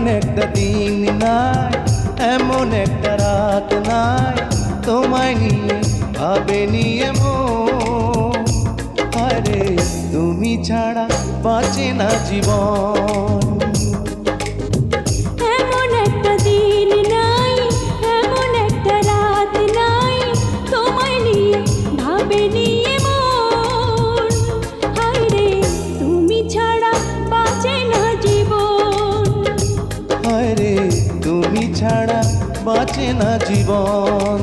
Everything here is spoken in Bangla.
এমন একটা দিন নাই, এমন একটা রাত নাই, তোমায় নিয়ে ভাবেনি এমন। আরে তুমি ছাড়া বাঁচে না জীবন। এমন একটা দিন নাই, এমন একটা রাত নাই, তোমায় নিয়ে ভাবেনি এমন। হায়রে তুমি ছাড়া বাঁচে না জীবন। হায়রে তুমি ছাড়া বাঁচে না জীবন।